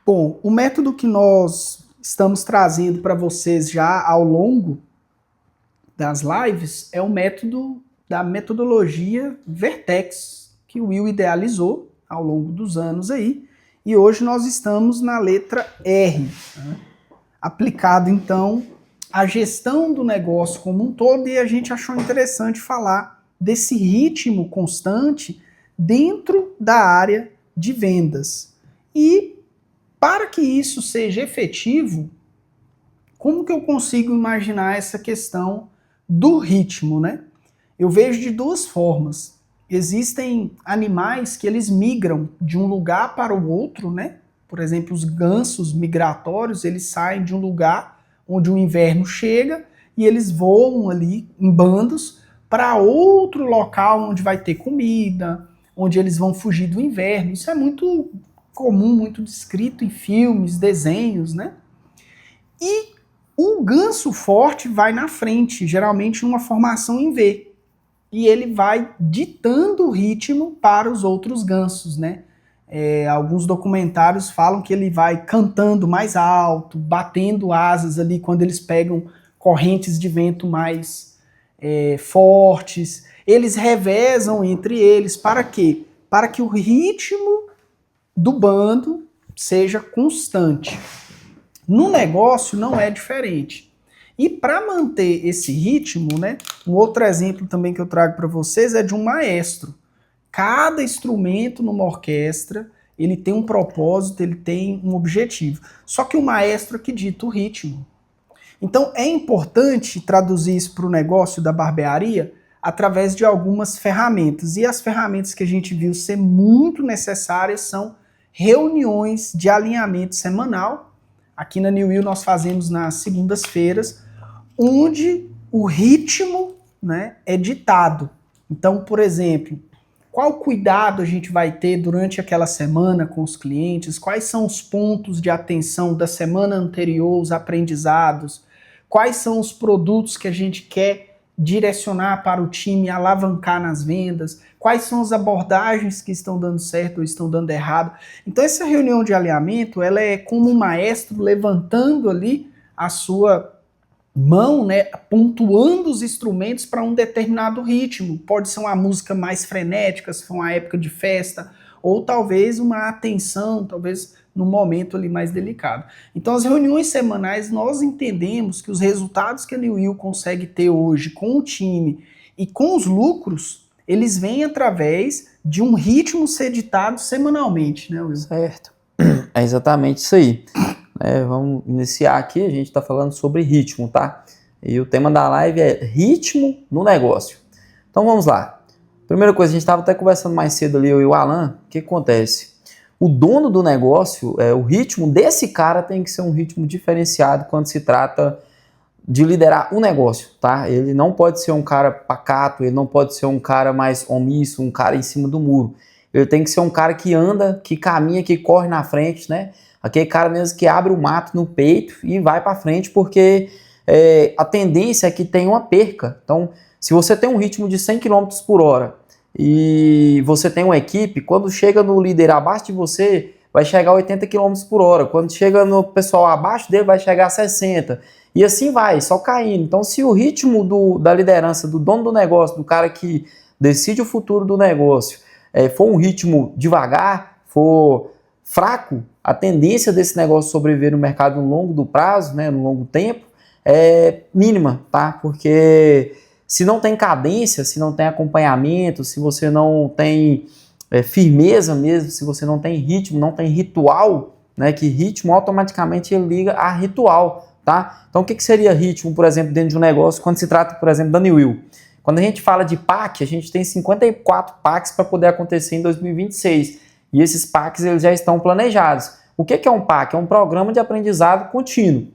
Bom, o método que nós estamos trazendo para vocês já ao longo das lives é o método da metodologia Vertex, que o Will idealizou ao longo dos anos aí, e hoje nós estamos na letra R, né? Aplicado então à gestão do negócio como um todo, e a gente achou interessante falar desse ritmo constante dentro da área de vendas. E para que isso seja efetivo, como que eu consigo imaginar essa questão do ritmo, né? Eu vejo de duas formas. Existem animais que eles migram de um lugar para o outro, né? Por exemplo, os gansos migratórios, eles saem de um lugar onde o inverno chega e eles voam ali em bandos para outro local onde vai ter comida, onde eles vão fugir do inverno. Isso é muito comum, muito descrito em filmes, desenhos, né? E o ganso forte vai na frente, geralmente numa formação em V. E ele vai ditando o ritmo para os outros gansos, né? Alguns documentários falam que ele vai cantando mais alto, batendo asas ali quando eles pegam correntes de vento mais fortes. Eles revezam entre eles, para quê? Para que o ritmo do bando seja constante. No negócio não é diferente. E para manter esse ritmo, né, um outro exemplo também que eu trago para vocês é de um maestro. Cada instrumento numa orquestra, ele tem um propósito, ele tem um objetivo. Só que o maestro é que dita o ritmo. Então é importante traduzir isso para o negócio da barbearia através de algumas ferramentas. E as ferramentas que a gente viu ser muito necessárias são reuniões de alinhamento semanal. Aqui na New Will nós fazemos nas segundas-feiras, onde o ritmo, né, é ditado. Então, por exemplo, qual cuidado a gente vai ter durante aquela semana com os clientes, quais são os pontos de atenção da semana anterior, os aprendizados, quais são os produtos que a gente quer direcionar para o time, alavancar nas vendas, quais são as abordagens que estão dando certo ou estão dando errado. Então essa reunião de alinhamento, ela é como um maestro levantando ali a sua mão, né, pontuando os instrumentos para um determinado ritmo. Pode ser uma música mais frenética, se for uma época de festa, ou talvez uma atenção, talvez num momento ali mais delicado. Então as reuniões semanais, nós entendemos que os resultados que a New Will consegue ter hoje com o time e com os lucros, eles vêm através de um ritmo ser ditado semanalmente, né, Will? Certo. É exatamente isso aí. Vamos iniciar aqui, a gente está falando sobre ritmo, tá? E o tema da live é ritmo no negócio. Então vamos lá. Primeira coisa, a gente estava até conversando mais cedo ali, eu e o Alan, o que acontece? O dono do negócio, o ritmo desse cara tem que ser um ritmo diferenciado quando se trata de liderar o negócio, tá? Ele não pode ser um cara pacato, ele não pode ser um cara mais omisso, um cara em cima do muro. Ele tem que ser um cara que anda, que caminha, que corre na frente, né? Aquele cara mesmo que abre o mato no peito e vai para frente, porque a tendência é que tenha uma perca. Então, se você tem um ritmo de 100 km por hora e você tem uma equipe, quando chega no líder abaixo de você, vai chegar a 80 km por hora. Quando chega no pessoal abaixo dele, vai chegar a 60. E assim vai, só caindo. Então, se o ritmo da liderança, do dono do negócio, do cara que decide o futuro do negócio, for um ritmo devagar, for fraco, a tendência desse negócio sobreviver no mercado no longo do prazo, né, no longo tempo, é mínima, tá? Porque se não tem cadência, se não tem acompanhamento, se você não tem firmeza mesmo, se você não tem ritmo, não tem ritual, né, que ritmo automaticamente ele liga a ritual, tá? Então o que seria ritmo, por exemplo, dentro de um negócio, quando se trata, por exemplo, da New Will? Quando a gente fala de PAC, a gente tem 54 PACs para poder acontecer em 2026. E esses PACs eles já estão planejados. O que é um PAC? É um programa de aprendizado contínuo.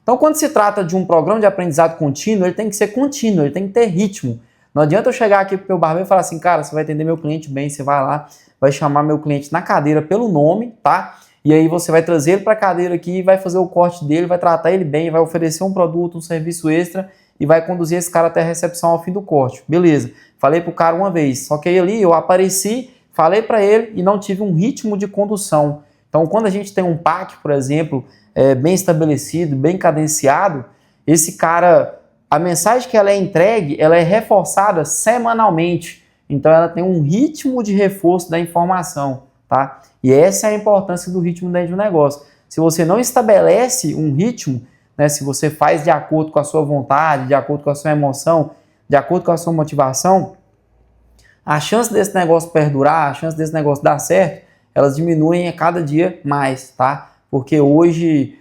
Então, quando se trata de um programa de aprendizado contínuo, ele tem que ser contínuo, ele tem que ter ritmo. Não adianta eu chegar aqui para o meu barbeiro e falar assim, cara, você vai atender meu cliente bem, você vai lá, vai chamar meu cliente na cadeira pelo nome, tá? E aí você vai trazer ele para a cadeira aqui, vai fazer o corte dele, vai tratar ele bem, vai oferecer um produto, um serviço extra e vai conduzir esse cara até a recepção ao fim do corte. Beleza, falei pro cara uma vez, só que aí ali eu apareci, falei para ele e não tive um ritmo de condução. Então, quando a gente tem um PAC, por exemplo, bem estabelecido, bem cadenciado, esse cara, a mensagem que ela é entregue, ela é reforçada semanalmente. Então, ela tem um ritmo de reforço da informação, tá? E essa é a importância do ritmo dentro do negócio. Se você não estabelece um ritmo, né, se você faz de acordo com a sua vontade, de acordo com a sua emoção, de acordo com a sua motivação, a chance desse negócio perdurar, a chance desse negócio dar certo, elas diminuem a cada dia mais, tá? Porque hoje,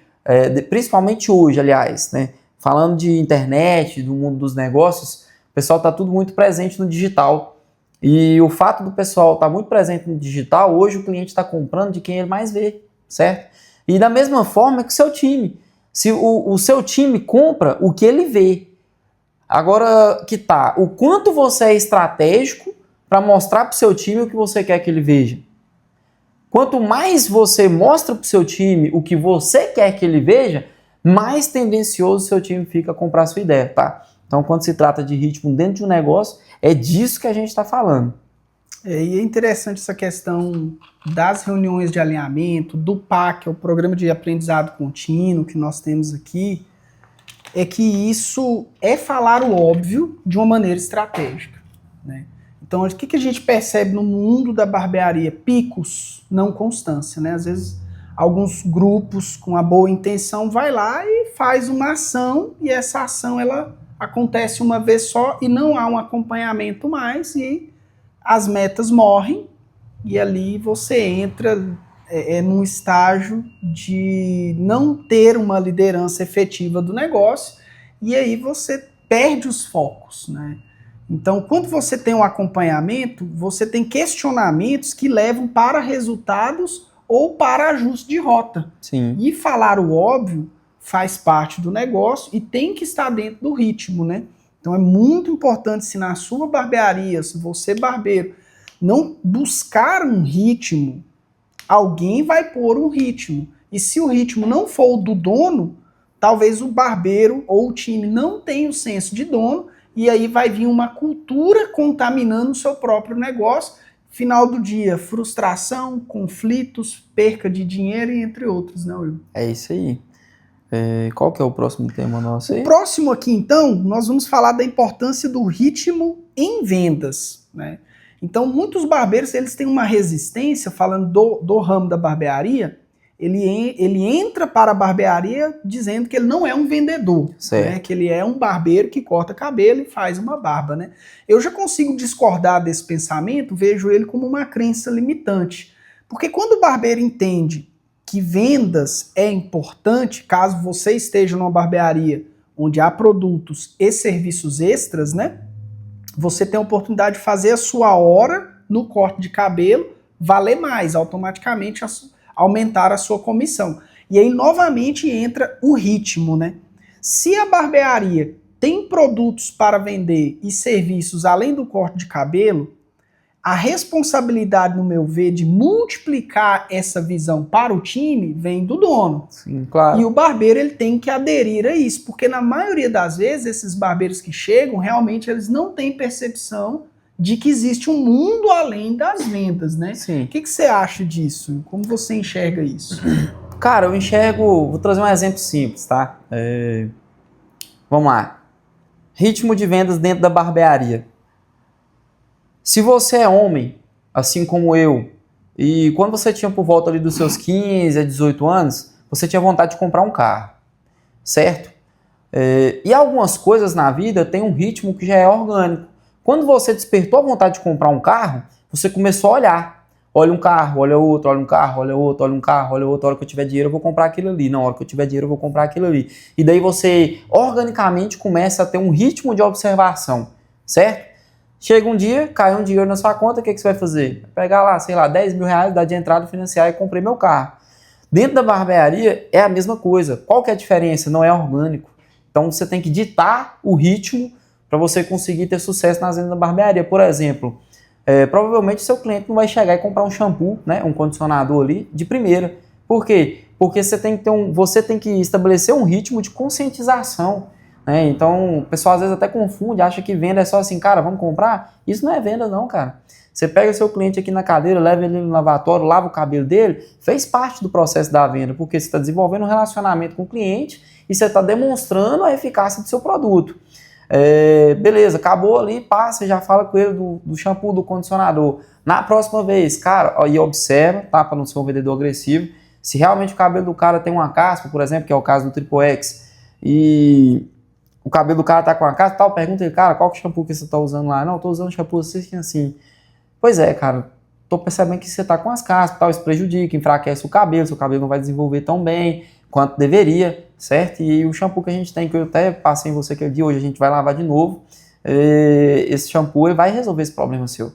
principalmente hoje, aliás, né, falando de internet, do mundo dos negócios, o pessoal está tudo muito presente no digital. E o fato do pessoal estar muito presente no digital, hoje o cliente está comprando de quem ele mais vê, certo? E da mesma forma que o seu time. Se o seu time compra o que ele vê. Agora que tá, o quanto você é estratégico para mostrar para o seu time o que você quer que ele veja. Quanto mais você mostra para o seu time o que você quer que ele veja, mais tendencioso o seu time fica a comprar a sua ideia, tá? Então, quando se trata de ritmo dentro de um negócio, é disso que a gente está falando. E é interessante essa questão das reuniões de alinhamento, do PAC, que é o Programa de Aprendizado Contínuo que nós temos aqui, é que isso é falar o óbvio de uma maneira estratégica, né? Então, o que a gente percebe no mundo da barbearia? Picos, não constância, né? Às vezes, alguns grupos com a boa intenção vai lá e faz uma ação, e essa ação ela acontece uma vez só e não há um acompanhamento mais, e as metas morrem, e ali você entra num estágio de não ter uma liderança efetiva do negócio, e aí você perde os focos, né? Então, quando você tem um acompanhamento, você tem questionamentos que levam para resultados ou para ajuste de rota. Sim. E falar o óbvio faz parte do negócio e tem que estar dentro do ritmo, né? Então é muito importante, se na sua barbearia, se você barbeiro, não buscar um ritmo, alguém vai pôr um ritmo. E se o ritmo não for o do dono, talvez o barbeiro ou o time não tenha o senso de dono, e aí vai vir uma cultura contaminando o seu próprio negócio. Final do dia, frustração, conflitos, perca de dinheiro, entre outros, né, Will? É isso aí. Qual que é o próximo tema nosso aí? O próximo aqui, então, nós vamos falar da importância do ritmo em vendas, né? Então, muitos barbeiros, eles têm uma resistência, falando do ramo da barbearia, ele entra para a barbearia dizendo que ele não é um vendedor, né? Que ele é um barbeiro que corta cabelo e faz uma barba, né? Eu já consigo discordar desse pensamento, vejo ele como uma crença limitante. Porque quando o barbeiro entende que vendas é importante, caso você esteja numa barbearia onde há produtos e serviços extras, né? Você tem a oportunidade de fazer a sua hora no corte de cabelo valer mais, automaticamente aumentar a sua comissão. E aí, novamente, entra o ritmo, né? Se a barbearia tem produtos para vender e serviços além do corte de cabelo, a responsabilidade, no meu ver, de multiplicar essa visão para o time vem do dono. Sim, claro. E o barbeiro ele tem que aderir a isso, porque na maioria das vezes esses barbeiros que chegam, realmente eles não têm percepção de que existe um mundo além das vendas, né? Sim. O que você acha disso? Como você enxerga isso? Cara, eu enxergo... Vou trazer um exemplo simples, tá? Vamos lá. Ritmo de vendas dentro da barbearia. Se você é homem, assim como eu, e quando você tinha por volta ali dos seus 15 a 18 anos, você tinha vontade de comprar um carro, certo? E algumas coisas na vida têm um ritmo que já é orgânico. Quando você despertou a vontade de comprar um carro, você começou a olhar. Olha um carro, olha outro, olha um carro, olha outro, olha um carro, olha outro. A hora que eu tiver dinheiro eu vou comprar aquilo ali. Na hora que eu tiver dinheiro eu vou comprar aquilo ali. E daí você organicamente começa a ter um ritmo de observação, certo? Chega um dia, cai um dinheiro na sua conta, o que você vai fazer? Vai pegar lá, sei lá, 10 mil reais, dar de entrada, financiar e comprei meu carro. Dentro da barbearia é a mesma coisa. Qual que é a diferença? Não é orgânico. Então você tem que ditar o ritmo para você conseguir ter sucesso nas vendas da barbearia. Por exemplo, provavelmente seu cliente não vai chegar e comprar um shampoo, né, um condicionador ali de primeira. Por quê? Porque você tem que estabelecer um ritmo de conscientização. né? Então, o pessoal às vezes até confunde, acha que venda é só assim, cara, vamos comprar? Isso não é venda não, cara. Você pega o seu cliente aqui na cadeira, leva ele no lavatório, lava o cabelo dele, fez parte do processo da venda, porque você está desenvolvendo um relacionamento com o cliente e você está demonstrando a eficácia do seu produto. Beleza, acabou ali, passa, já fala com ele do shampoo, do condicionador. Na próxima vez, cara, aí observa, tá, para não ser um vendedor agressivo, se realmente o cabelo do cara tem uma caspa, por exemplo, que é o caso do Triple X, e o cabelo do cara tá com uma caspa, tal, pergunta ele, cara, qual que é o shampoo que você tá usando lá? Não, eu tô usando shampoo assim. Pois é, cara, tô percebendo que você tá com as caspas, tal, isso prejudica, enfraquece o cabelo, seu cabelo não vai desenvolver tão bem quanto deveria, certo? E o shampoo que a gente tem, que eu até passei em você aquele dia, hoje a gente vai lavar de novo, esse shampoo vai resolver esse problema seu.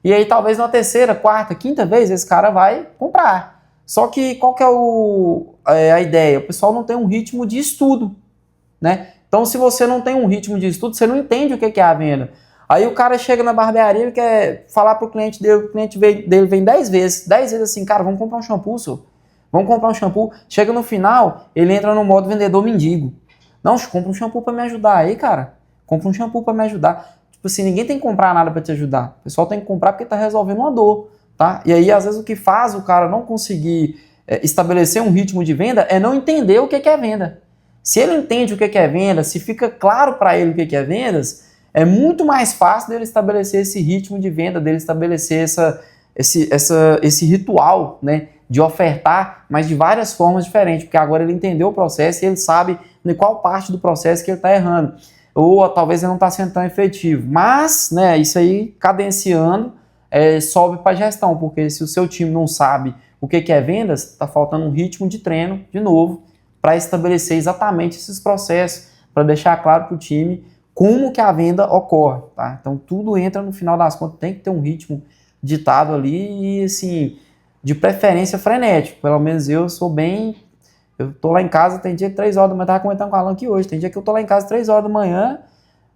E aí talvez na terceira, quarta, quinta vez esse cara vai comprar. Só que qual que é a ideia? O pessoal não tem um ritmo de estudo, né? Então se você não tem um ritmo de estudo, você não entende o que é a venda. Aí o cara chega na barbearia e quer falar pro cliente dele, o cliente dele vem 10 vezes assim, cara, vamos comprar um shampoo, senhor. Vamos comprar um shampoo. Chega no final, ele entra no modo vendedor mendigo. Não, compra um shampoo para me ajudar aí, cara. Compra um shampoo para me ajudar. Tipo assim, ninguém tem que comprar nada para te ajudar. O pessoal tem que comprar porque tá resolvendo uma dor, tá? E aí, às vezes, o que faz o cara não conseguir estabelecer um ritmo de venda é não entender o que é venda. Se ele entende o que é venda, se fica claro para ele o que é vendas, é muito mais fácil dele estabelecer esse ritmo de venda, dele estabelecer esse ritual, né, de ofertar, mas de várias formas diferentes, porque agora ele entendeu o processo e ele sabe em qual parte do processo que ele está errando, ou talvez ele não está sendo tão efetivo, mas, né, isso aí, cadenciando, sobe para a gestão, porque se o seu time não sabe o que é vendas, está faltando um ritmo de treino, de novo, para estabelecer exatamente esses processos, para deixar claro para o time como que a venda ocorre, tá? Então tudo entra no final das contas, tem que ter um ritmo ditado ali e assim, de preferência frenético, pelo menos eu tô lá em casa, tem dia que 3 horas da manhã, tava comentando com o Alan aqui hoje, tem dia que eu tô lá em casa 3 horas da manhã,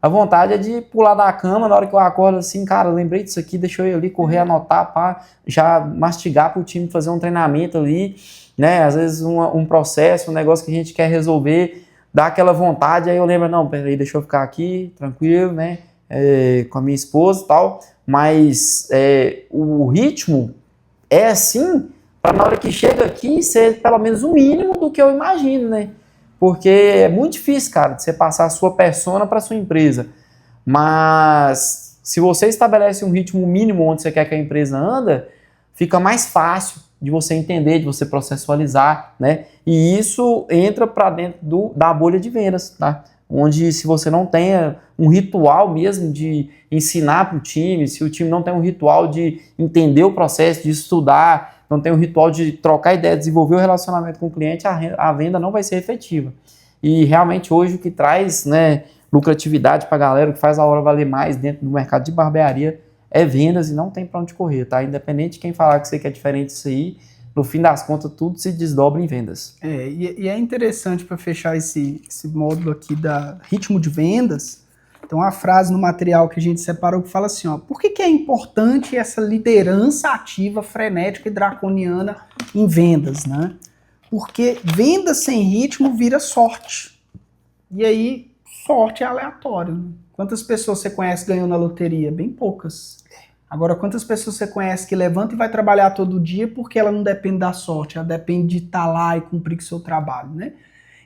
a vontade é de pular da cama na hora que eu acordo assim, cara, lembrei disso aqui, deixa eu ir ali correr, anotar, pá, já mastigar pro time fazer um treinamento ali, né, às vezes um processo, um negócio que a gente quer resolver, dá aquela vontade, aí eu lembro, não, peraí, deixa eu ficar aqui, tranquilo, né, com a minha esposa e tal, mas o ritmo é assim, para na hora que chega aqui ser pelo menos o mínimo do que eu imagino, né, porque é muito difícil, cara, de você passar a sua persona para sua empresa, mas se você estabelece um ritmo mínimo onde você quer que a empresa anda, fica mais fácil de você entender, de você processualizar, né? E isso entra para dentro da bolha de vendas, tá? Onde se você não tem um ritual mesmo de ensinar para o time, se o time não tem um ritual de entender o processo, de estudar, não tem um ritual de trocar ideia, desenvolver o relacionamento com o cliente, a venda não vai ser efetiva. E realmente hoje o que traz, né, lucratividade para a galera, o que faz a hora valer mais dentro do mercado de barbearia é vendas e não tem para onde correr, tá? Independente de quem falar que você quer diferente disso aí, no fim das contas tudo se desdobra em vendas. E é interessante para fechar esse módulo aqui da ritmo de vendas, tem uma frase no material que a gente separou que fala assim, ó, por que é importante essa liderança ativa, frenética e draconiana em vendas, né? Porque venda sem ritmo vira sorte. E aí, sorte é aleatório, né? Quantas pessoas você conhece ganhando na loteria? Bem poucas. Agora, quantas pessoas você conhece que levanta e vai trabalhar todo dia porque ela não depende da sorte, ela depende de estar lá e cumprir com o seu trabalho, né?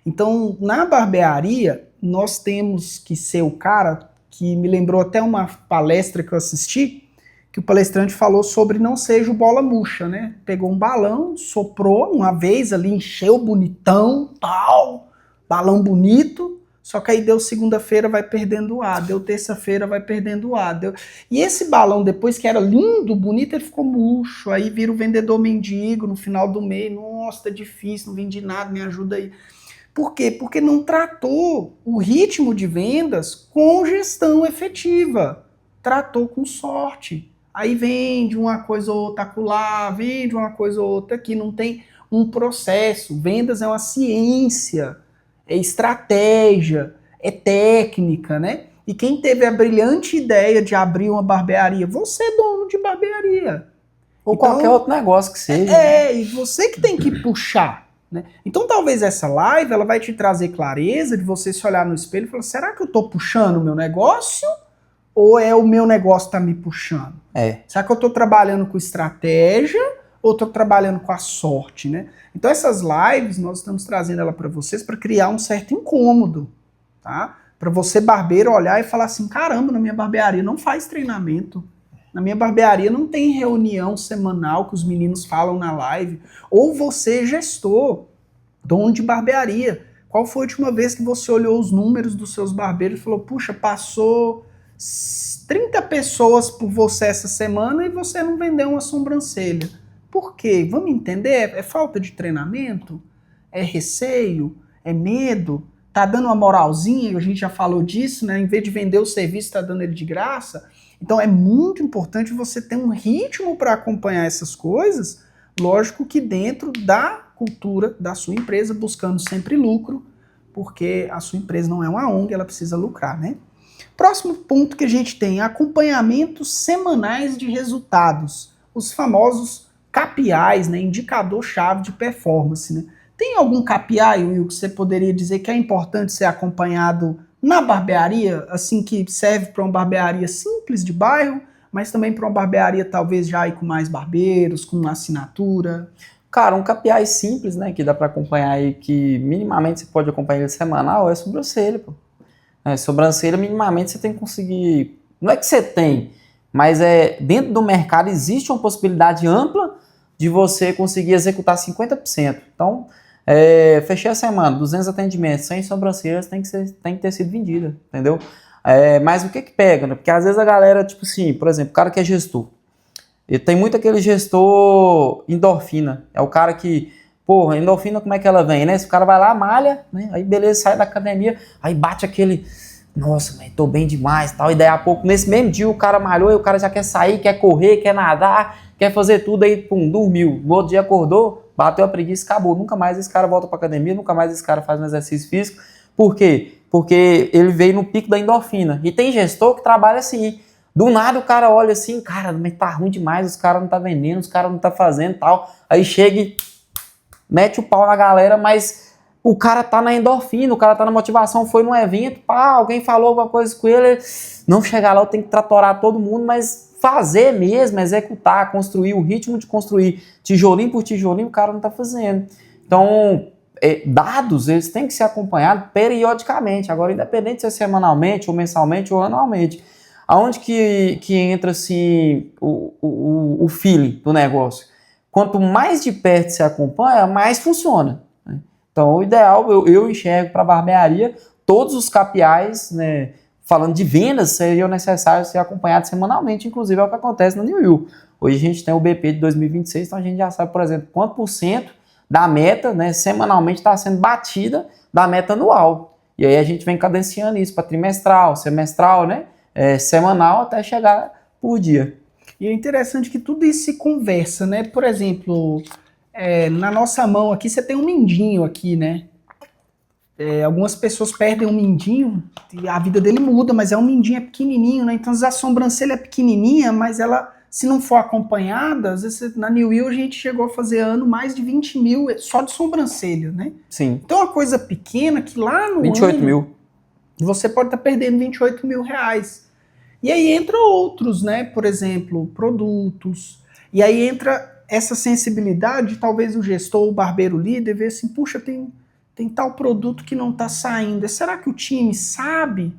Então, na barbearia, nós temos que ser o cara que me lembrou até uma palestra que eu assisti, que o palestrante falou sobre não seja o bola murcha, né? Pegou um balão, soprou uma vez ali, encheu bonitão, tal, balão bonito, só que aí deu segunda-feira, vai perdendo o ar, deu terça-feira, vai perdendo o ar. E esse balão, depois que era lindo, bonito, ele ficou murcho, aí vira o vendedor mendigo no final do mês, nossa, tá difícil, não vendi nada, me ajuda aí. Por quê? Porque não tratou o ritmo de vendas com gestão efetiva, tratou com sorte. Aí vende uma coisa ou outra acolá, vende uma coisa ou outra aqui, não tem um processo. Vendas é uma ciência, é estratégia, é técnica, né? E quem teve a brilhante ideia de abrir uma barbearia? Você é dono de barbearia. Ou então, qualquer outro negócio que seja. E você que tem que puxar. né? Então talvez essa live ela vai te trazer clareza de você se olhar no espelho e falar, será que eu estou puxando o meu negócio ou é o meu negócio que está me puxando? Será que eu estou trabalhando com estratégia ou estou trabalhando com a sorte, né? Então essas lives nós estamos trazendo ela para vocês para criar um certo incômodo, tá? Para você barbeiro olhar e falar assim, caramba, na minha barbearia não faz treinamento. Na minha barbearia não tem reunião semanal que os meninos falam na live. Ou você, gestor, dono de barbearia, qual foi a última vez que você olhou os números dos seus barbeiros e falou, puxa, passou 30 pessoas por você essa semana e você não vendeu uma sobrancelha. Por quê? Vamos entender? É falta de treinamento? É receio? É medo? Tá dando uma moralzinha? A gente já falou disso, né? Em vez de vender o serviço, tá dando ele de graça. Então é muito importante você ter um ritmo para acompanhar essas coisas, lógico que dentro da cultura da sua empresa, buscando sempre lucro, porque a sua empresa não é uma ONG, ela precisa lucrar, né? Próximo ponto que a gente tem, acompanhamentos semanais de resultados, os famosos KPIs, né? Indicador-chave de performance, né? Tem algum KPI, Will, que você poderia dizer que é importante ser acompanhado na barbearia, assim, que serve para uma barbearia simples de bairro, mas também para uma barbearia talvez já aí com mais barbeiros, com assinatura? Cara, um KPI simples, né, que dá para acompanhar aí, que minimamente você pode acompanhar ele semanal, é sobrancelha, pô. Sobrancelha, minimamente você tem que conseguir, não é que você tem, mas dentro do mercado existe uma possibilidade ampla de você conseguir executar 50%. Então, fechei a semana, 200 atendimentos, 100 sobrancelhas tem que ter sido vendida, entendeu? Mas o que pega, né? Porque às vezes a galera, tipo assim, por exemplo, o cara que é gestor, e tem muito aquele gestor endorfina, é o cara que, porra, endorfina como é que ela vem, né? Se o cara vai lá, malha, né? Aí beleza, sai da academia, aí bate aquele, nossa, mas tô bem demais, tal, e daí a pouco, nesse mesmo dia o cara malhou, e o cara já quer sair, quer correr, quer nadar, quer fazer tudo, aí pum, dormiu, no outro dia acordou, bateu a preguiça, acabou, nunca mais esse cara volta pra academia, nunca mais esse cara faz um exercício físico. Por quê? Porque ele veio no pico da endorfina. E tem gestor que trabalha assim. Do nada o cara olha assim, cara, mas tá ruim demais, os caras não tá vendendo, os caras não tá fazendo tal. Aí chega e mete o pau na galera, mas o cara tá na endorfina, o cara tá na motivação, foi num evento, pá, alguém falou alguma coisa com ele, não chegar lá, eu tenho que tratorar todo mundo, mas fazer mesmo, executar, construir, o ritmo de construir tijolinho por tijolinho, o cara não tá fazendo. Então, dados, eles têm que ser acompanhados periodicamente, agora independente se é semanalmente, ou mensalmente, ou anualmente. Aonde que entra assim, o feeling do negócio? Quanto mais de perto você acompanha, mais funciona, né? Então, o ideal, eu enxergo para a barbearia, todos os KPIs, né, falando de vendas, seriam necessários ser acompanhados semanalmente, inclusive é o que acontece no New Will. Hoje a gente tem o BP de 2026, então a gente já sabe, por exemplo, quanto por cento da meta, né, semanalmente está sendo batida da meta anual. E aí a gente vem cadenciando isso para trimestral, semestral, né, semanal, até chegar por dia. E é interessante que tudo isso se conversa, né? Por exemplo, na nossa mão aqui, você tem um mindinho aqui, né? Algumas pessoas perdem um mindinho e a vida dele muda, mas um mindinho pequenininho, né? Então, a sobrancelha é pequenininha, mas ela, se não for acompanhada, às vezes na New Will a gente chegou a fazer ano mais de 20 mil só de sobrancelha, né? Sim. Então, é uma coisa pequena que lá no 28 ano, mil. Você pode estar perdendo 28 mil reais. E aí entra outros, né? Por exemplo, produtos. E aí entra essa sensibilidade, talvez o gestor, o barbeiro líder, ver assim, puxa, tem tal produto que não está saindo. Será que o time sabe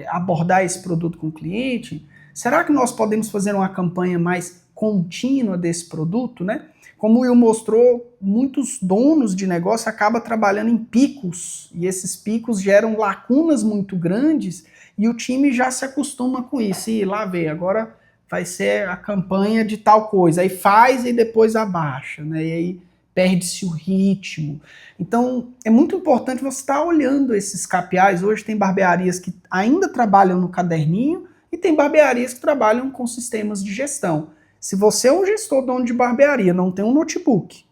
abordar esse produto com o cliente? Será que nós podemos fazer uma campanha mais contínua desse produto, né? Como o Will mostrou, muitos donos de negócio acabam trabalhando em picos, e esses picos geram lacunas muito grandes, e o time já se acostuma com isso. E lá vem, agora vai ser a campanha de tal coisa. Aí faz e depois abaixa, né? E aí perde-se o ritmo. Então, é muito importante você estar olhando esses KPIs. Hoje tem barbearias que ainda trabalham no caderninho e tem barbearias que trabalham com sistemas de gestão. Se você é um gestor dono de barbearia, não tem um notebook,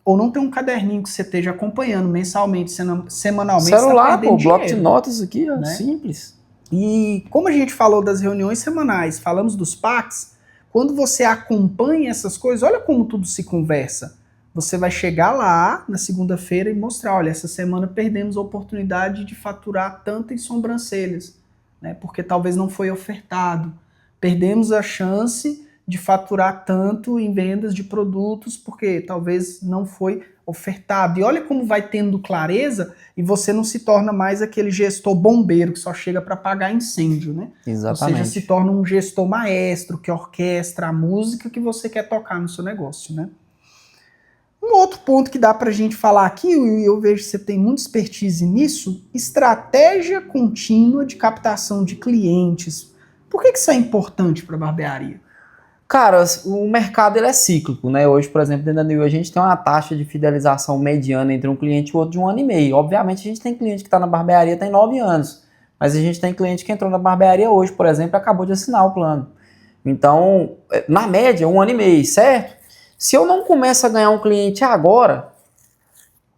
ou não tem um caderninho que você esteja acompanhando mensalmente, semanalmente, celular, pô, bloco de notas aqui, ó, né? Simples. E como a gente falou das reuniões semanais, falamos dos PACs, quando você acompanha essas coisas, olha como tudo se conversa. você vai chegar lá na segunda-feira e mostrar, olha, essa semana perdemos a oportunidade de faturar tanto em sobrancelhas, né? Porque talvez não foi ofertado. Perdemos a chance de faturar tanto em vendas de produtos porque talvez não foi ofertado. E olha como vai tendo clareza e você não se torna mais aquele gestor bombeiro que só chega para apagar incêndio, né? Exatamente. Ou seja, se torna um gestor maestro que orquestra a música que você quer tocar no seu negócio, né? Um outro ponto que dá para a gente falar aqui, e eu vejo que você tem muita expertise nisso, estratégia contínua de captação de clientes. Por que isso é importante para a barbearia? Cara, o mercado ele é cíclico, né? Hoje, por exemplo, dentro da New a gente tem uma taxa de fidelização mediana entre um cliente e outro de 1 ano e meio. Obviamente, a gente tem cliente que está na barbearia tem 9 anos, mas a gente tem cliente que entrou na barbearia hoje, por exemplo, e acabou de assinar o plano. Então, na média, 1 ano e meio, certo? Se eu não começo a ganhar um cliente agora,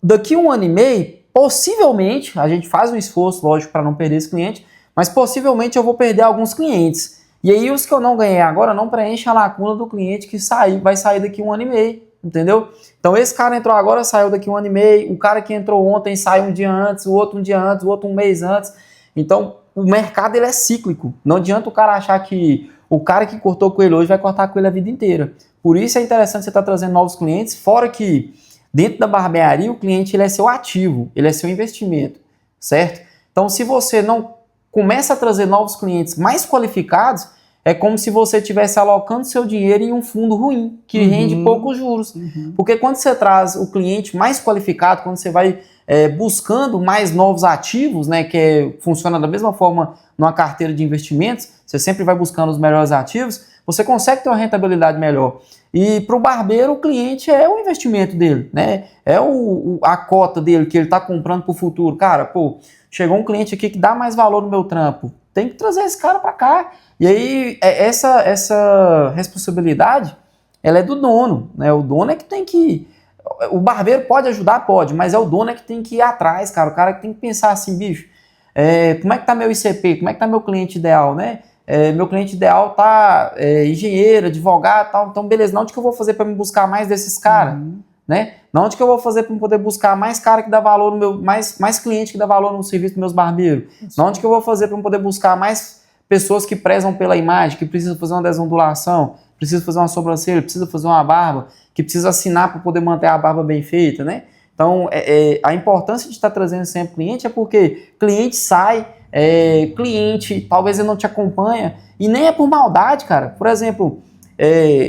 daqui 1 ano e meio, possivelmente, a gente faz um esforço, lógico, para não perder esse cliente, mas possivelmente eu vou perder alguns clientes. E aí os que eu não ganhei agora não preenchem a lacuna do cliente que vai sair daqui 1 ano e meio, entendeu? Então esse cara entrou agora, saiu daqui 1 ano e meio, o cara que entrou ontem sai um dia antes, o outro um dia antes, o outro um mês antes. Então o mercado ele é cíclico, não adianta o cara achar que o cara que cortou com ele hoje vai cortar com ele a vida inteira. Por isso é interessante você estar trazendo novos clientes, fora que dentro da barbearia o cliente ele é seu ativo, ele é seu investimento, certo? Então se você não começa a trazer novos clientes mais qualificados, é como se você estivesse alocando seu dinheiro em um fundo ruim, que rende poucos juros. Porque quando você traz o cliente mais qualificado, quando você vai buscando mais novos ativos, né, funciona da mesma forma numa carteira de investimentos, você sempre vai buscando os melhores ativos, você consegue ter uma rentabilidade melhor. E para o barbeiro, o cliente é o investimento dele, né? É a cota dele que ele está comprando para o futuro. Cara, pô, chegou um cliente aqui que dá mais valor no meu trampo, tem que trazer esse cara para cá. E aí, essa responsabilidade, ela é do dono, né? O dono é que tem que... O barbeiro pode ajudar? Pode, mas é o dono é que tem que ir atrás, cara. O cara que tem que pensar assim, bicho, como é que tá meu ICP? Como é que tá meu cliente ideal, né? Meu cliente ideal tá engenheiro, advogado, tal. Então, beleza, onde que eu vou fazer para me buscar mais desses caras? Né? Onde que eu vou fazer para poder buscar mais cara que dá valor no meu, mais cliente que dá valor no serviço dos meus barbeiros? Onde que eu vou fazer para poder buscar mais pessoas que prezam pela imagem, que precisam fazer uma desondulação, precisam fazer uma sobrancelha, precisam fazer uma barba, que precisam assinar para poder manter a barba bem feita, né? Então, a importância de estar trazendo sempre cliente é porque cliente sai, cliente talvez ele não te acompanha, e nem é por maldade, cara. Por exemplo,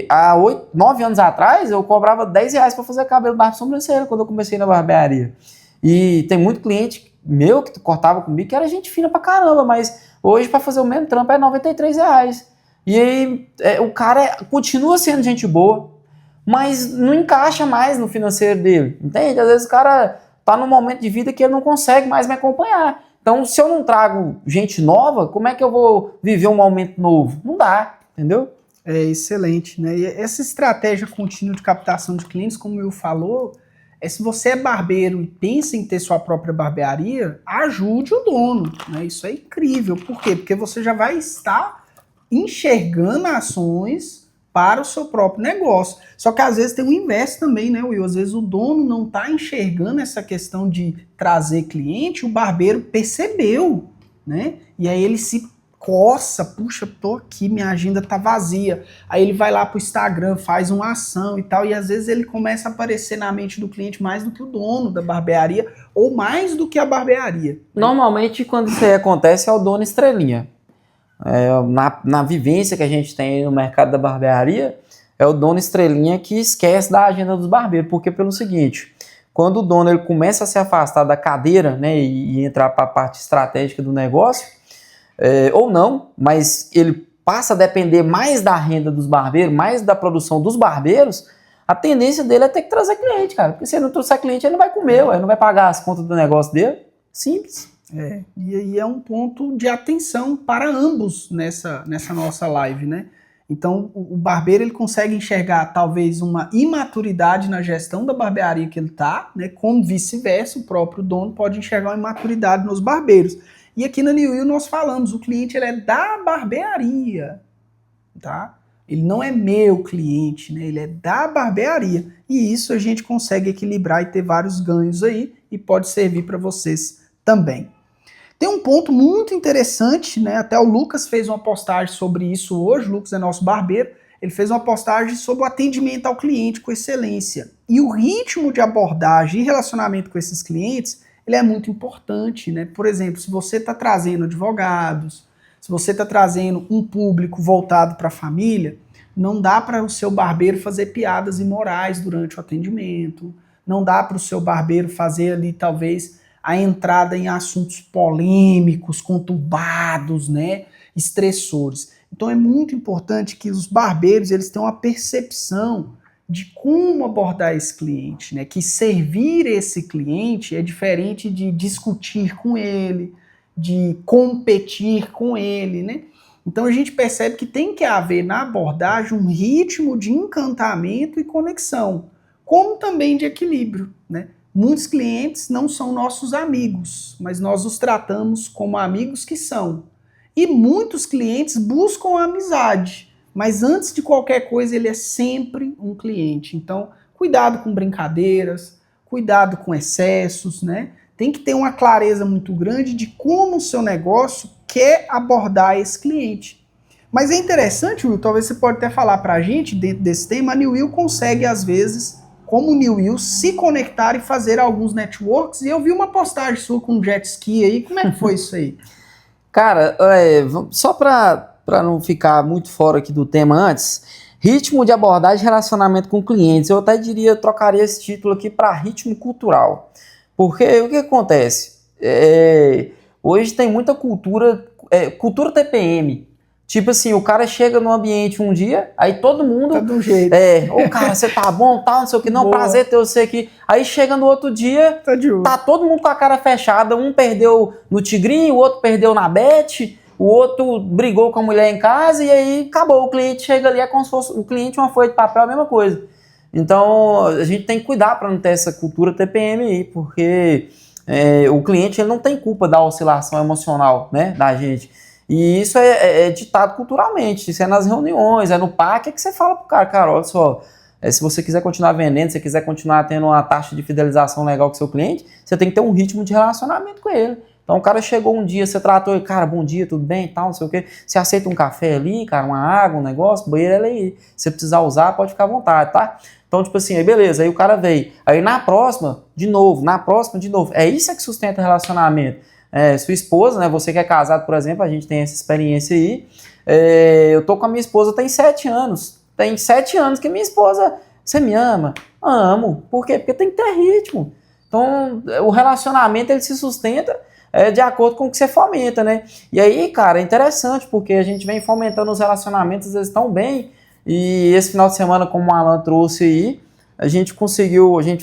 há 9 anos atrás, eu cobrava R$10 para fazer cabelo, barba e sobrancelha quando eu comecei na barbearia. E tem muito cliente meu que cortava comigo que era gente fina pra caramba, mas hoje para fazer o mesmo trampo é R$93. E aí o cara continua sendo gente boa, mas não encaixa mais no financeiro dele, entende? Às vezes o cara tá num momento de vida que ele não consegue mais me acompanhar. Então, se eu não trago gente nova, como é que eu vou viver um momento novo? Não dá, entendeu? É excelente, né? E essa estratégia contínua de captação de clientes, como o Will falou, se você é barbeiro e pensa em ter sua própria barbearia, ajude o dono, né? Isso é incrível. Por quê? Porque você já vai estar enxergando ações para o seu próprio negócio. Só que às vezes tem o inverso também, né, Will? Às vezes o dono não está enxergando essa questão de trazer cliente, o barbeiro percebeu, né? E aí ele se coça, puxa, tô aqui, minha agenda tá vazia. Aí ele vai lá pro Instagram, faz uma ação e tal, e às vezes ele começa a aparecer na mente do cliente mais do que o dono da barbearia, ou mais do que a barbearia. Normalmente, quando isso aí acontece, é o dono estrelinha. Na vivência que a gente tem no mercado da barbearia, é o dono estrelinha que esquece da agenda dos barbeiros, porque pelo seguinte, quando o dono ele começa a se afastar da cadeira, né, e entrar para a parte estratégica do negócio, ou não, mas ele passa a depender mais da renda dos barbeiros, mais da produção dos barbeiros, a tendência dele é ter que trazer cliente, cara, porque se ele não trouxer cliente, ele não vai comer, ele não vai pagar as contas do negócio dele, simples. E aí é um ponto de atenção para ambos nessa nossa live, né? Então, o barbeiro ele consegue enxergar talvez uma imaturidade na gestão da barbearia que ele tá, né? Como vice-versa, o próprio dono pode enxergar uma imaturidade nos barbeiros. E aqui na New Will nós falamos, o cliente ele é da barbearia, tá? Ele não é meu cliente, né? Ele é da barbearia. E isso a gente consegue equilibrar e ter vários ganhos aí e pode servir para vocês também. Tem um ponto muito interessante, né? Até o Lucas fez uma postagem sobre isso hoje. O Lucas é nosso barbeiro. Ele fez uma postagem sobre o atendimento ao cliente com excelência. E o ritmo de abordagem e relacionamento com esses clientes, ele é muito importante, né? Por exemplo, se você está trazendo advogados, se você está trazendo um público voltado para a família, não dá para o seu barbeiro fazer piadas imorais durante o atendimento, não dá para o seu barbeiro fazer ali, talvez, a entrada em assuntos polêmicos, conturbados, né? Estressores. Então é muito importante que os barbeiros eles tenham uma percepção de como abordar esse cliente, né? Que servir esse cliente é diferente de discutir com ele, de competir com ele, né? Então a gente percebe que tem que haver na abordagem um ritmo de encantamento e conexão, como também de equilíbrio, né? Muitos clientes não são nossos amigos, mas nós os tratamos como amigos que são. E muitos clientes buscam a amizade, mas antes de qualquer coisa ele é sempre um cliente. Então, cuidado com brincadeiras, cuidado com excessos, né? Tem que ter uma clareza muito grande de como o seu negócio quer abordar esse cliente. Mas é interessante, Will, talvez você pode até falar para a gente, dentro desse tema, a New Will consegue, às vezes, como New Will, se conectar e fazer alguns networks. E eu vi uma postagem sua com um jet ski aí. Como é que foi isso aí? Cara, só para não ficar muito fora aqui do tema antes, ritmo de abordagem e relacionamento com clientes, eu até diria, trocaria esse título aqui para ritmo cultural. Porque o que acontece? Hoje tem muita cultura TPM. Tipo assim, o cara chega no ambiente um dia, aí todo mundo... Tá de um jeito. Ô cara, você tá bom, tal, não sei o que, não, boa. Prazer ter você aqui. Aí chega no outro dia, tá todo mundo com a cara fechada, um perdeu no Tigrinho, o outro perdeu na Bet, o outro brigou com a mulher em casa e aí acabou. O cliente chega ali, é como se fosse o cliente uma folha de papel, a mesma coisa. Então, a gente tem que cuidar para não ter essa cultura TPM aí, porque o cliente ele não tem culpa da oscilação emocional, né, da gente. E isso é ditado culturalmente, isso é nas reuniões, é no parque, é que você fala pro cara, olha só, se você quiser continuar vendendo, se você quiser continuar tendo uma taxa de fidelização legal com o seu cliente, você tem que ter um ritmo de relacionamento com ele. Então o cara chegou um dia, você tratou ele, cara, bom dia, tudo bem e tal, não sei o quê, você aceita um café ali, cara, uma água, um negócio, banheiro é aí, se você precisar usar, pode ficar à vontade, tá? Então, tipo assim, aí beleza, aí o cara veio, aí na próxima, de novo, é isso que sustenta o relacionamento. Sua esposa, né, você que é casado, por exemplo, a gente tem essa experiência aí, eu tô com a minha esposa tem 7 anos, tem 7 anos que minha esposa, você me ama? Amo, por quê? Porque tem que ter ritmo, então o relacionamento ele se sustenta de acordo com o que você fomenta, né, e aí, cara, é interessante, porque a gente vem fomentando os relacionamentos, às vezes tão bem, e esse final de semana, como o Alan trouxe aí, a gente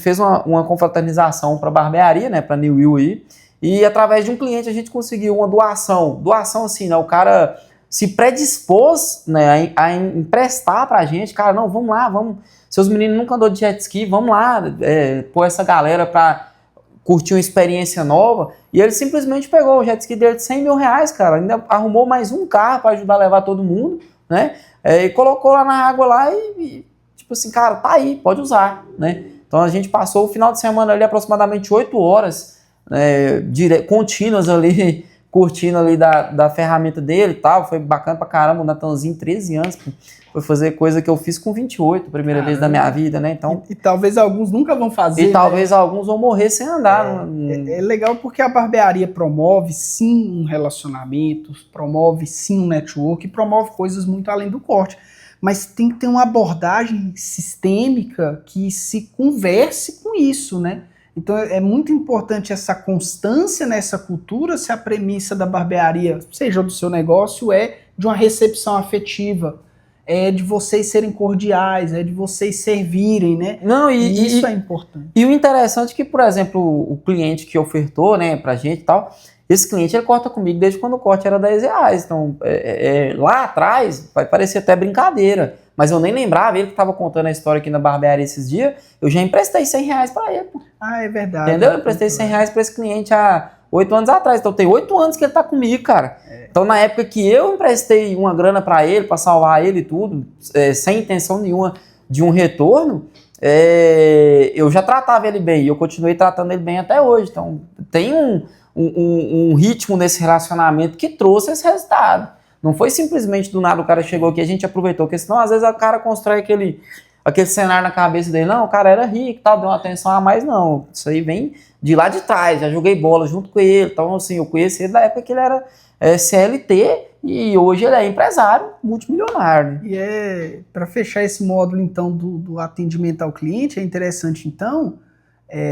fez uma confraternização para barbearia, né, para New Will aí, e através de um cliente a gente conseguiu uma doação assim, né, o cara se predispôs, né, a emprestar pra gente, cara, não, vamos lá, seus meninos nunca andou de jet ski, vamos lá, pôr essa galera pra curtir uma experiência nova, e ele simplesmente pegou o jet ski dele de 100 mil reais, cara, ainda arrumou mais um carro para ajudar a levar todo mundo, né, e colocou lá na água lá e tipo assim, cara, tá aí, pode usar, né, então a gente passou o final de semana ali aproximadamente 8 horas, contínuas ali, curtindo ali da ferramenta dele e tal, foi bacana pra caramba, o Natanzinho, 13 anos, foi fazer coisa que eu fiz com 28, primeira vez da minha vida, né, então... E talvez alguns nunca vão fazer, e talvez alguns vão morrer sem andar. É legal porque a barbearia promove sim um relacionamento, promove sim um network, promove coisas muito além do corte, mas tem que ter uma abordagem sistêmica que se converse com isso, né? Então é muito importante essa constância nessa cultura se a premissa da barbearia, seja do seu negócio, é de uma recepção afetiva, é de vocês serem cordiais, é de vocês servirem, né? Não, e isso é importante. E o interessante é que, por exemplo, o cliente que ofertou, né, pra gente e tal, esse cliente ele corta comigo desde quando o corte era 10 reais. Então, lá atrás, vai parecer até brincadeira, mas eu nem lembrava, ele que estava contando a história aqui na barbearia esses dias, eu já emprestei 100 reais para ele. Ah, é verdade. Entendeu? Eu emprestei 100 reais para esse cliente há 8 anos atrás. Então tem 8 anos que ele tá comigo, cara. Então na época que eu emprestei uma grana para ele, para salvar ele e tudo, sem intenção nenhuma de um retorno, eu já tratava ele bem e eu continuei tratando ele bem até hoje. Então tem um ritmo nesse relacionamento que trouxe esse resultado. Não foi simplesmente do nada o cara chegou aqui e a gente aproveitou, porque senão às vezes o cara constrói aquele cenário na cabeça dele, não, o cara era rico, tal, deu uma atenção a mais, não. Isso aí vem de lá de trás, já joguei bola junto com ele, então assim, eu conheci ele da época que ele era CLT e hoje ele é empresário multimilionário. E para fechar esse módulo então do atendimento ao cliente, é interessante então,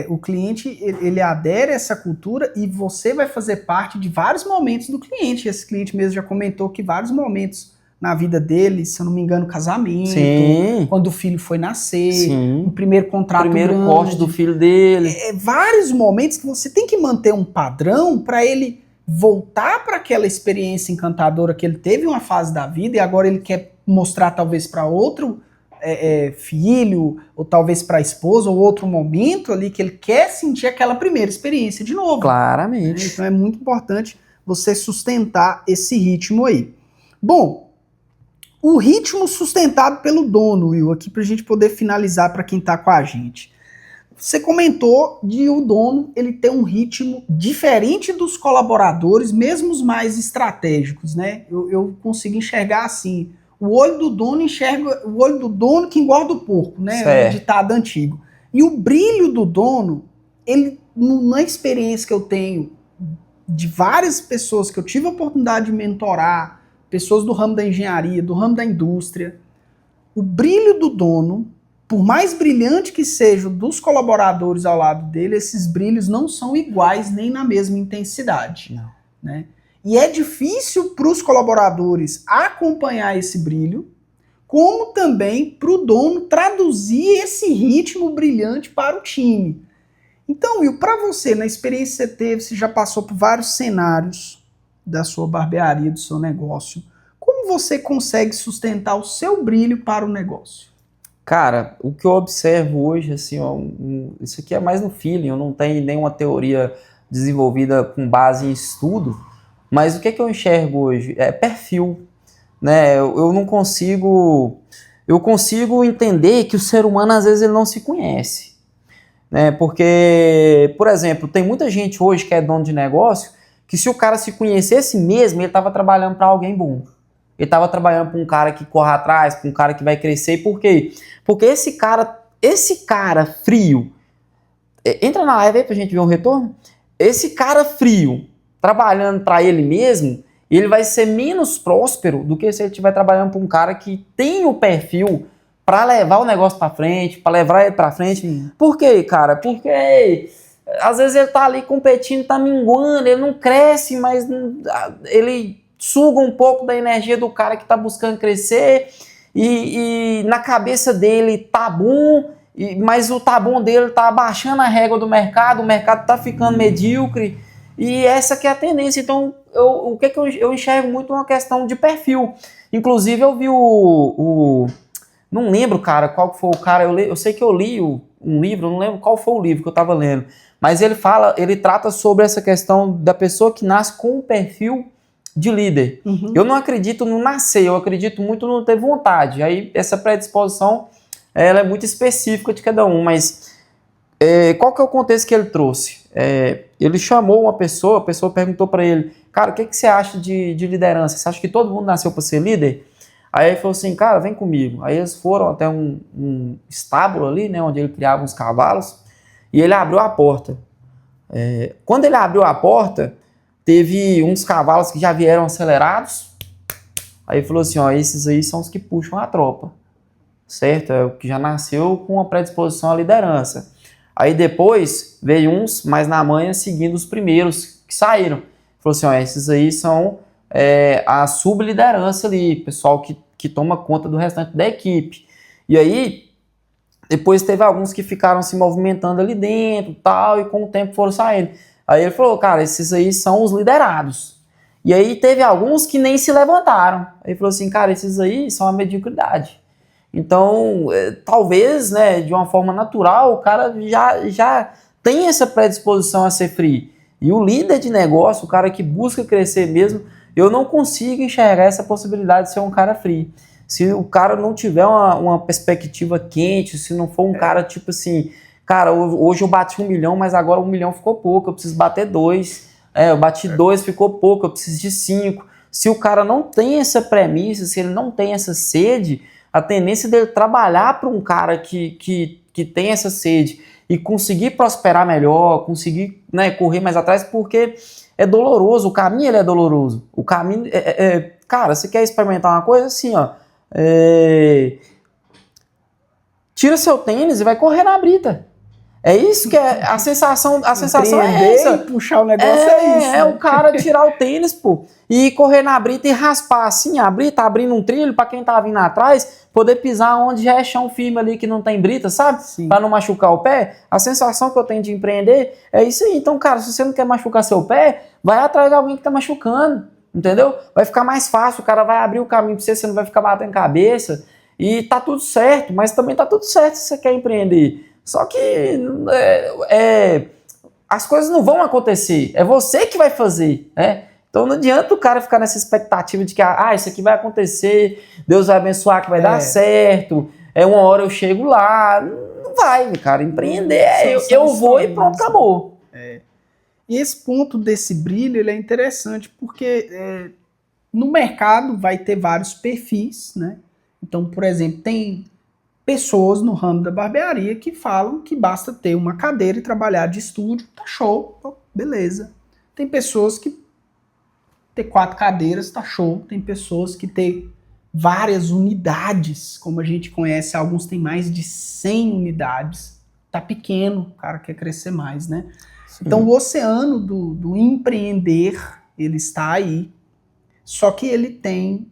o cliente ele adere a essa cultura e você vai fazer parte de vários momentos do cliente. Esse cliente mesmo já comentou que vários momentos na vida dele, se eu não me engano, casamento, Sim. Quando o filho foi nascer, Sim. o primeiro contrato primeiro grande, corte do filho dele. Vários momentos que você tem que manter um padrão para ele voltar para aquela experiência encantadora que ele teve em uma fase da vida e agora ele quer mostrar talvez para outro filho, ou talvez para a esposa, ou outro momento ali que ele quer sentir aquela primeira experiência de novo. Claramente. Então é muito importante você sustentar esse ritmo aí. Bom, o ritmo sustentado pelo dono, Will, aqui para a gente poder finalizar para quem está com a gente. Você comentou de o dono ele ter um ritmo diferente dos colaboradores, mesmo os mais estratégicos, né? Eu consigo enxergar assim. O olho do dono enxerga o olho do dono que engorda o porco, né? É um ditado antigo. E o brilho do dono, ele, na experiência que eu tenho de várias pessoas que eu tive a oportunidade de mentorar, pessoas do ramo da engenharia, do ramo da indústria, o brilho do dono, por mais brilhante que seja dos colaboradores ao lado dele, esses brilhos não são iguais nem na mesma intensidade. Não. Né? E é difícil para os colaboradores acompanhar esse brilho, como também para o dono traduzir esse ritmo brilhante para o time. Então, Will, para você, na experiência que você teve, você já passou por vários cenários da sua barbearia, do seu negócio. Como você consegue sustentar o seu brilho para o negócio? Cara, o que eu observo hoje, assim, ó, isso aqui é mais no feeling, eu não tenho nenhuma teoria desenvolvida com base em estudo, mas o que eu enxergo hoje? É perfil, né? Eu não consigo... Eu consigo entender que o ser humano, às vezes, ele não se conhece, né? Porque, por exemplo, tem muita gente hoje que é dono de negócio, que se o cara se conhecesse mesmo, ele estava trabalhando para alguém bom. Ele estava trabalhando para um cara que corre atrás, para um cara que vai crescer. Por quê? Porque esse cara frio, entra na live aí pra gente ver um retorno. Esse cara frio, trabalhando para ele mesmo, ele vai ser menos próspero do que se ele estiver trabalhando para um cara que tem o perfil para levar o negócio para frente, para levar ele para frente. Sim. Por quê, cara? Porque às vezes ele tá ali competindo, tá minguando, ele não cresce, mas ele suga um pouco da energia do cara que está buscando crescer e na cabeça dele tá bom, mas o tá bom dele tá abaixando a régua do mercado, o mercado tá ficando medíocre e essa que é a tendência. Então o que eu enxergo muito uma questão de perfil. Inclusive eu vi não lembro, cara, qual foi o cara, eu sei que eu li um livro, não lembro qual foi o livro que eu estava lendo, mas ele trata sobre essa questão da pessoa que nasce com um perfil de líder. Uhum. Eu não acredito no nascer, eu acredito muito no ter vontade. Aí essa predisposição ela é muito específica de cada um, mas qual que é o contexto que ele trouxe? Ele chamou uma pessoa, a pessoa perguntou para ele, cara, o que você acha de liderança? Você acha que todo mundo nasceu para ser líder? Aí ele falou assim, cara, vem comigo. Aí eles foram até um estábulo ali, né, onde ele criava uns cavalos, e ele abriu a porta. Quando ele abriu a porta, teve uns cavalos que já vieram acelerados. Aí ele falou assim, ó, esses aí são os que puxam a tropa, certo? É o que já nasceu com a predisposição à liderança. Aí depois veio uns mais na manha seguindo os primeiros que saíram. Ele falou assim, ó, esses aí são a subliderança ali, pessoal que toma conta do restante da equipe. E aí, depois teve alguns que ficaram se movimentando ali dentro tal, e com o tempo foram saindo. Aí ele falou, cara, esses aí são os liderados. E aí teve alguns que nem se levantaram. Aí ele falou assim, cara, esses aí são a mediocridade. Então, talvez, né, de uma forma natural, o cara já tem essa predisposição a ser free. E o líder de negócio, o cara que busca crescer mesmo, eu não consigo enxergar essa possibilidade de ser um cara frio. Se o cara não tiver uma perspectiva quente, se não for um cara tipo assim, cara, hoje eu bati 1 milhão, mas agora 1 milhão ficou pouco, eu preciso bater 2. Eu bati 2, ficou pouco, eu preciso de 5. Se o cara não tem essa premissa, se ele não tem essa sede, a tendência dele trabalhar para um cara que tem essa sede e conseguir prosperar melhor, conseguir, né, correr mais atrás, porque é doloroso, o caminho ele é doloroso. O caminho, cara, você quer experimentar uma coisa assim, ó, tira seu tênis e vai correr na brita. É isso que é a sensação é essa. E puxar o negócio é isso. É o cara tirar o tênis, pô, e correr na brita e raspar assim a brita, abrindo um trilho para quem tá vindo atrás, poder pisar onde já é chão firme ali que não tem brita, sabe? Para não machucar o pé. A sensação que eu tenho de empreender é isso aí. Então, cara, se você não quer machucar seu pé, vai atrás de alguém que tá machucando, entendeu? Vai ficar mais fácil, o cara vai abrir o caminho para você, você não vai ficar batendo cabeça e tá tudo certo, mas também tá tudo certo se você quer empreender. Só que as coisas não vão acontecer, é você que vai fazer, né? Então não adianta o cara ficar nessa expectativa de que isso aqui vai acontecer, Deus vai abençoar que vai dar certo, uma hora eu chego lá. Não vai, cara, empreender eu vou e pronto, acabou. E esse ponto desse brilho ele é interessante porque no mercado vai ter vários perfis, né? Então, por exemplo, tem pessoas no ramo da barbearia que falam que basta ter uma cadeira e trabalhar de estúdio, tá show, beleza. Tem pessoas que ter 4 cadeiras, tá show. Tem pessoas que ter várias unidades, como a gente conhece, alguns têm mais de 100 unidades. Tá pequeno, o cara quer crescer mais, né? Sim. Então o oceano do empreender, ele está aí, só que ele tem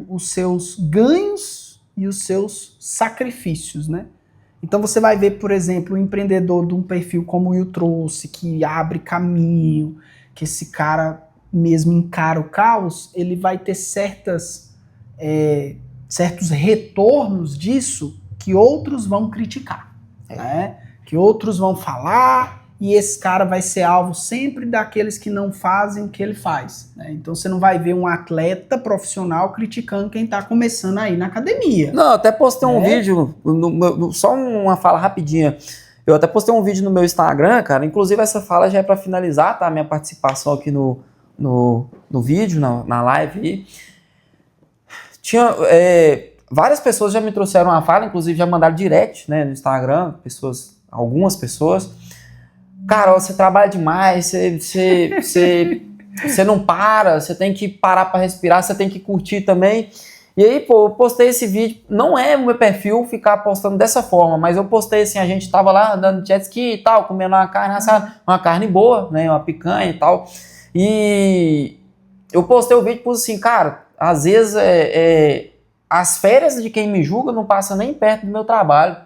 os seus ganhos e os seus sacrifícios, né? Então você vai ver, por exemplo, um empreendedor de um perfil como o Will trouxe, que abre caminho, que esse cara mesmo encara o caos, ele vai ter certos retornos disso que outros vão criticar, né? Que outros vão falar, e esse cara vai ser alvo sempre daqueles que não fazem o que ele faz, né? Então você não vai ver um atleta profissional criticando quem está começando aí na academia. Não, eu até postei um vídeo, só uma fala rapidinha. Eu até postei um vídeo no meu Instagram, cara. Inclusive essa fala já é para finalizar, tá? Minha participação aqui no vídeo, na live aí. Tinha várias pessoas já me trouxeram uma fala, inclusive já mandaram direct, né, no Instagram, algumas pessoas. Cara, você trabalha demais, você não para, você tem que parar para respirar, você tem que curtir também. E aí, pô, eu postei esse vídeo, não é o meu perfil ficar postando dessa forma, mas eu postei assim, a gente tava lá andando de jet ski e tal, comendo uma carne boa, né, uma picanha e tal. E eu postei o vídeo e pus assim, cara, às vezes as férias de quem me julga não passa nem perto do meu trabalho.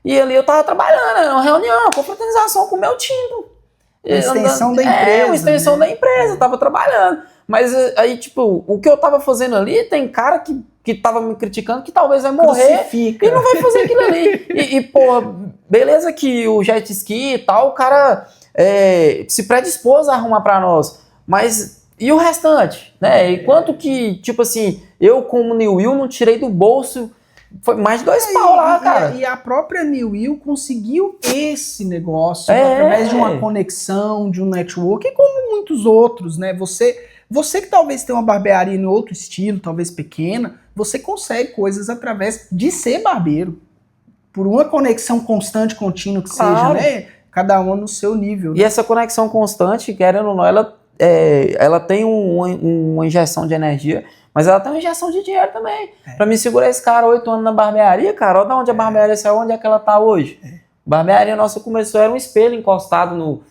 E ali eu tava trabalhando, uma reunião, confraternização com o meu time. Extensão da empresa. Uma extensão da empresa, eu tava trabalhando. Mas aí, tipo, o que eu tava fazendo ali, tem cara que tava me criticando que talvez vai morrer e não vai fazer aquilo ali. Pô, beleza que o jet ski e tal, o cara se predispôs a arrumar pra nós. Mas e o restante, né? E quanto que, tipo assim, eu como New Will não tirei do bolso, foi mais de 2 pau lá, cara. E a própria New Will conseguiu esse negócio através de uma conexão, de um network, como muitos outros, né? Você que talvez tenha uma barbearia em outro estilo, talvez pequena, você consegue coisas através de ser barbeiro. Por uma conexão constante, contínua que seja, né? Cada um no seu nível. Né? E essa conexão constante, querendo ou não, ela tem uma injeção de energia, mas ela tem uma injeção de dinheiro também. Pra me segurar esse cara 8 anos na barbearia, cara, olha de onde a barbearia saiu, onde é que ela tá hoje. A barbearia nossa começou, era um espelho encostado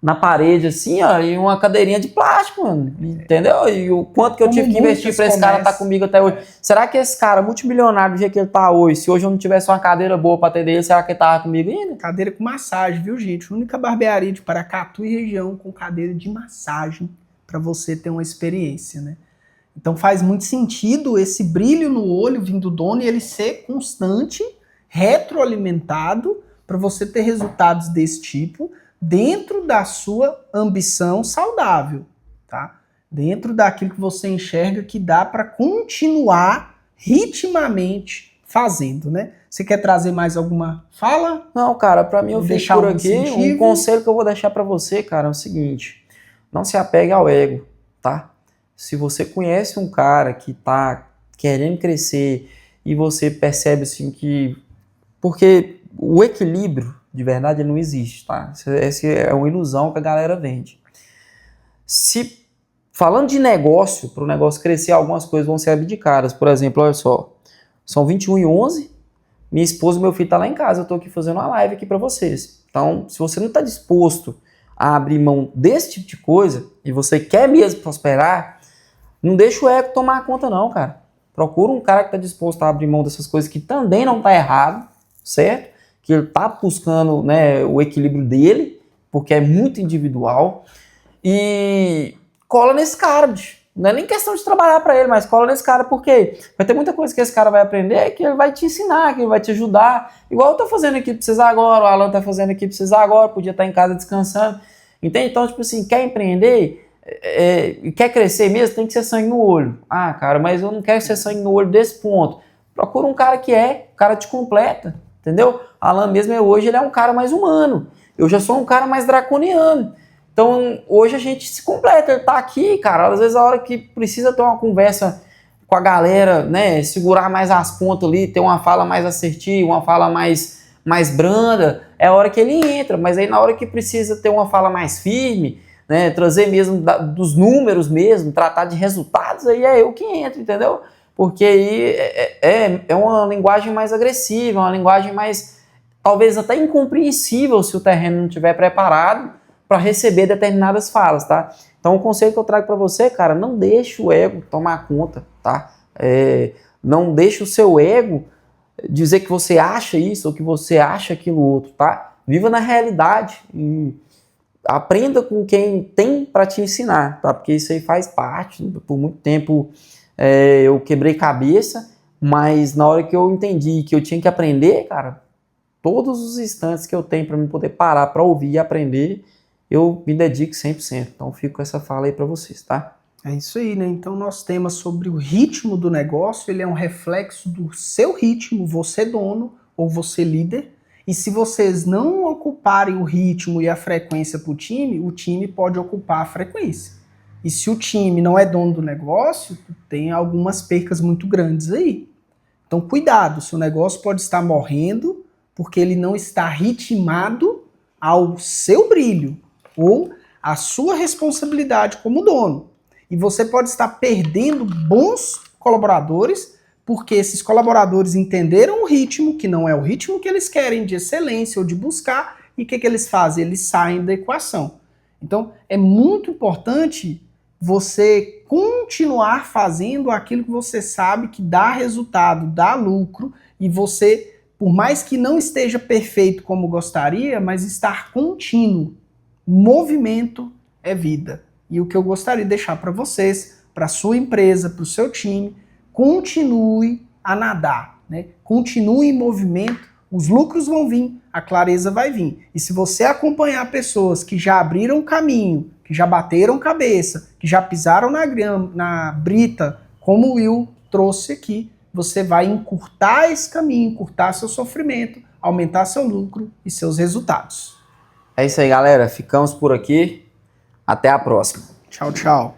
na parede, assim, ó, e uma cadeirinha de plástico, mano, entendeu? E o quanto que eu tive que investir pra esse cara estar comigo até hoje. Será que esse cara, multimilionário do jeito que ele tá hoje, se hoje eu não tivesse uma cadeira boa pra atender ele, será que ele tava comigo ainda? Cadeira com massagem, viu, gente? A única barbearia de Paracatu e região com cadeira de massagem pra você ter uma experiência, né? Então faz muito sentido esse brilho no olho vindo do dono e ele ser constante, retroalimentado, para você ter resultados desse tipo, dentro da sua ambição saudável, tá? Dentro daquilo que você enxerga que dá para continuar ritmamente fazendo, né? Você quer trazer mais alguma fala? Não, cara, pra mim eu fico Deixar por um aqui. Um incentivo? conselho que eu vou deixar pra você, cara, é o seguinte: não se apegue ao ego, tá? Se você conhece um cara que tá querendo crescer e você percebe assim que... Porque o equilíbrio, de verdade, ele não existe, tá? Essa é uma ilusão que a galera vende. Se, falando de negócio, para o negócio crescer, algumas coisas vão ser abdicadas. Por exemplo, olha só, são 21h11, minha esposa e meu filho estão lá em casa, eu estou aqui fazendo uma live aqui para vocês. Então, se você não está disposto a abrir mão desse tipo de coisa, e você quer mesmo prosperar, não deixa o ego tomar conta não, cara. Procura um cara que está disposto a abrir mão dessas coisas, que também não está errado, certo? Que ele está buscando, né, o equilíbrio dele, porque é muito individual, e cola nesse cara, bicho. Não é nem questão de trabalhar para ele, mas cola nesse cara, porque vai ter muita coisa que esse cara vai aprender, que ele vai te ensinar, que ele vai te ajudar. Igual eu tô fazendo aqui pra vocês agora, o Alan tá fazendo aqui pra vocês agora, podia estar em casa descansando. Entende? Então, tipo assim, quer empreender, quer crescer mesmo, tem que ser sangue no olho. Ah, cara, mas eu não quero ser sangue no olho desse ponto. Procura um cara que o cara te completa, entendeu? Alan mesmo hoje, ele é um cara mais humano. Eu já sou um cara mais draconiano. Então, hoje a gente se completa, ele tá aqui, cara, às vezes a hora que precisa ter uma conversa com a galera, né, segurar mais as pontas ali, ter uma fala mais assertiva, uma fala mais branda, é a hora que ele entra, mas aí na hora que precisa ter uma fala mais firme, né, trazer mesmo dos números mesmo, tratar de resultados, aí é eu que entro, entendeu? Porque aí é uma linguagem mais agressiva, uma linguagem mais, talvez até incompreensível se o terreno não estiver preparado para receber determinadas falas, tá? Então o conselho que eu trago para você, cara, não deixe o ego tomar conta, tá? Não deixe o seu ego dizer que você acha isso ou que você acha aquilo outro, tá? Viva na realidade e aprenda com quem tem para te ensinar, tá? Porque isso aí faz parte. Por muito tempo eu quebrei cabeça, mas na hora que eu entendi que eu tinha que aprender, cara, todos os instantes que eu tenho para me poder parar para ouvir e aprender, eu me dedico 100%. Então, fico com essa fala aí para vocês, tá? É isso aí, né? Então, nosso tema sobre o ritmo do negócio, ele é um reflexo do seu ritmo, você dono ou você líder. E se vocês não ocuparem o ritmo e a frequência para o time pode ocupar a frequência. E se o time não é dono do negócio, tem algumas percas muito grandes aí. Então, cuidado, seu negócio pode estar morrendo porque ele não está ritmado ao seu brilho ou a sua responsabilidade como dono. E você pode estar perdendo bons colaboradores porque esses colaboradores entenderam o ritmo, que não é o ritmo que eles querem de excelência ou de buscar, e o que eles fazem? Eles saem da equação. Então, é muito importante você continuar fazendo aquilo que você sabe que dá resultado, dá lucro, e você, por mais que não esteja perfeito como gostaria, mas estar contínuo. Movimento é vida. E o que eu gostaria de deixar para vocês, para a sua empresa, para o seu time, continue a nadar, né? Continue em movimento, os lucros vão vir, a clareza vai vir. E se você acompanhar pessoas que já abriram caminho, que já bateram cabeça, que já pisaram na brita, como o Will trouxe aqui, você vai encurtar esse caminho, encurtar seu sofrimento, aumentar seu lucro e seus resultados. É isso aí, galera. Ficamos por aqui. Até a próxima. Tchau, tchau.